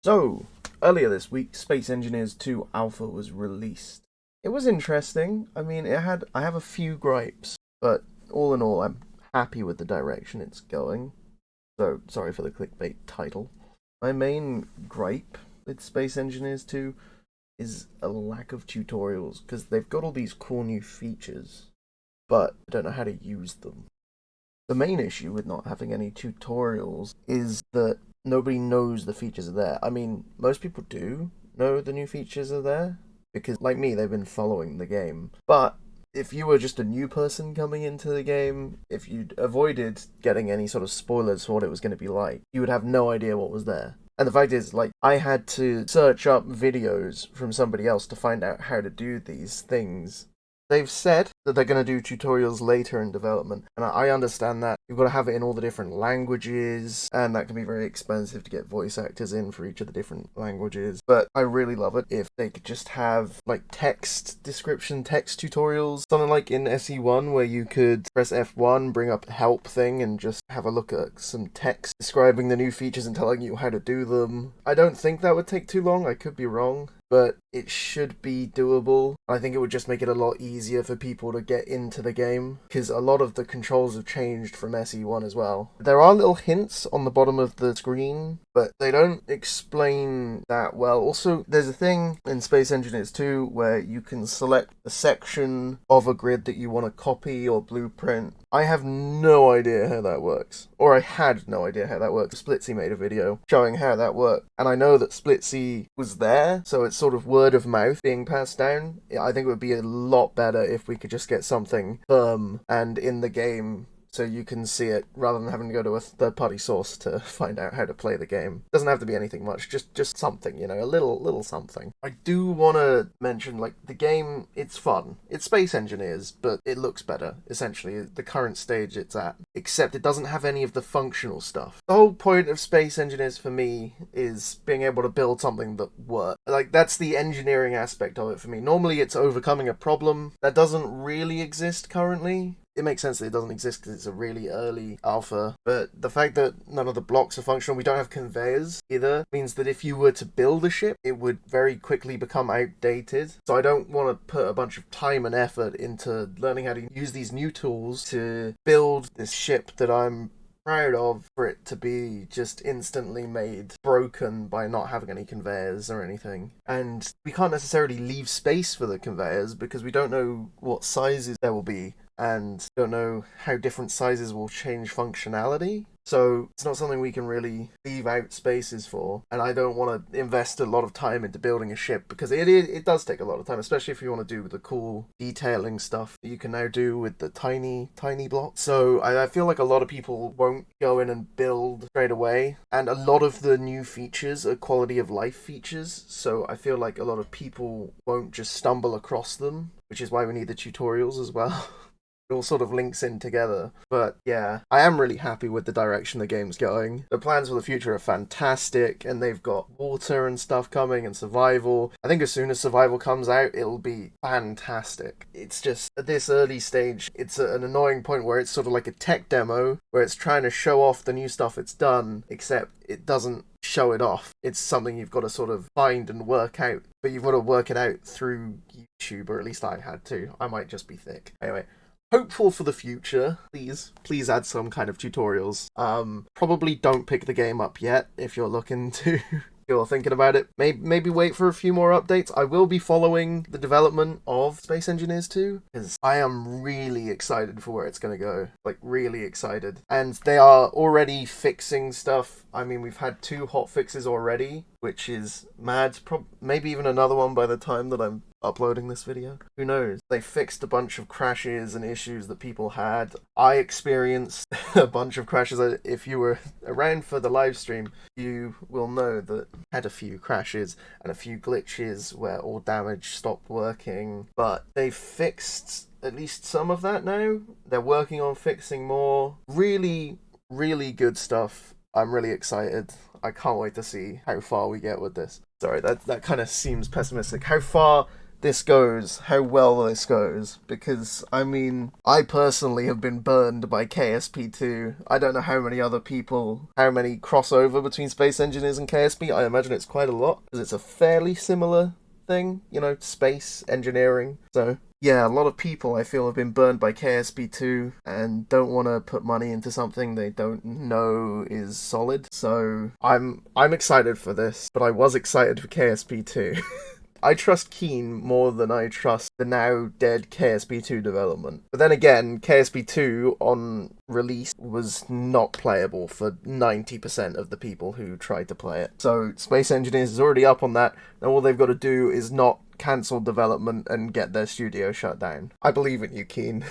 So, earlier this week, Space Engineers 2 Alpha was released. It was interesting. I have a few gripes, but all in all, I'm happy with the direction it's going. So, sorry for the clickbait title. My main gripe with Space Engineers 2 is a lack of tutorials, because they've got all these cool new features, but I don't know how to use them. The main issue with not having any tutorials is that nobody knows the features are there. I mean, most people do know the new features are there, because, like me, they've been following the game. But if you were just a new person coming into the game, if you'd avoided getting any sort of spoilers for what it was going to be like, you would have no idea what was there. And the fact is, I had to search up videos from somebody else to find out how to do these things. They've said that they're going to do tutorials later in development, and I understand that. You've got to have it in all the different languages, and that can be very expensive to get voice actors in for each of the different languages. But I really love it if they could just have, text description, text tutorials. Something like in SE1 where you could press F1, bring up a help thing, and just have a look at some text describing the new features and telling you how to do them. I don't think that would take too long, I could be wrong, but it should be doable. I think it would just make it a lot easier for people to get into the game, because a lot of the controls have changed from SE1 as well. There are little hints on the bottom of the screen, but they don't explain that well. Also, there's a thing in Space Engineers 2 where you can select a section of a grid that you want to copy or blueprint. I have no idea how that works. Or I had no idea how that worked. Splitsy made a video showing how that worked. And I know that Splitsy was there, so it's sort of word of mouth being passed down. I think it would be a lot better if we could just get something firm and in the game so you can see it, rather than having to go to a third-party source to find out how to play the game. Doesn't have to be anything much, just something, a little something. I do want to mention, the game, it's fun. It's Space Engineers, but it looks better, essentially, the current stage it's at. Except it doesn't have any of the functional stuff. The whole point of Space Engineers for me is being able to build something that works. That's the engineering aspect of it for me. Normally it's overcoming a problem that doesn't really exist currently. It makes sense that it doesn't exist because it's a really early alpha, but the fact that none of the blocks are functional, we don't have conveyors either, means that if you were to build a ship, it would very quickly become outdated. So I don't want to put a bunch of time and effort into learning how to use these new tools to build this ship that I'm proud of, for it to be just instantly made broken by not having any conveyors or anything. And we can't necessarily leave space for the conveyors because we don't know what sizes there will be, and don't know how different sizes will change functionality. So it's not something we can really leave out spaces for, and I don't want to invest a lot of time into building a ship, because it does take a lot of time, especially if you want to do the cool detailing stuff that you can now do with the tiny blocks. So I feel like a lot of people won't go in and build straight away, and a lot of the new features are quality of life features, so I feel like a lot of people won't just stumble across them, which is why we need the tutorials as well. It all sort of links in together. But yeah, I am really happy with the direction the game's going. The plans for the future are fantastic, and they've got water and stuff coming, and survival. I think as soon as survival comes out, it'll be fantastic. It's just, at this early stage, it's an annoying point where it's sort of like a tech demo, where it's trying to show off the new stuff it's done, except it doesn't show it off. It's something you've got to sort of find and work out, but you've got to work it out through YouTube, or at least I had to. I might just be thick. Anyway, hopeful for the future. Please add some kind of tutorials. Probably don't pick the game up yet if you're looking to you're thinking about it. Maybe wait for a few more updates. I will be following the development of Space Engineers 2, because I am really excited for where it's going to go. Really excited. And they are already fixing stuff. I mean, we've had 2 hot fixes already, which is mad. Maybe even another one by the time that I'm uploading this video. Who knows? They fixed a bunch of crashes and issues that people had. I experienced a bunch of crashes. If you were around for the live stream, you will know that I had a few crashes and a few glitches where all damage stopped working. But they fixed at least some of that now. They're working on fixing more. Really, really good stuff. I'm really excited. I can't wait to see how far we get with this. Sorry, that kind of seems pessimistic. How far this goes, how well this goes, because, I mean, I personally have been burned by KSP2. I don't know how many other people, how many crossover between Space Engineers and KSP. I imagine it's quite a lot, because it's a fairly similar thing, you know, space engineering. So, yeah, a lot of people I feel have been burned by KSP2 and don't want to put money into something they don't know is solid. So I'm excited for this, but I was excited for KSP2. I trust Keen more than I trust the now dead KSP2 development. But then again, KSP2 on release was not playable for 90% of the people who tried to play it. So Space Engineers is already up on that, and all they've got to do is not cancel development and get their studio shut down. I believe in you, Keen.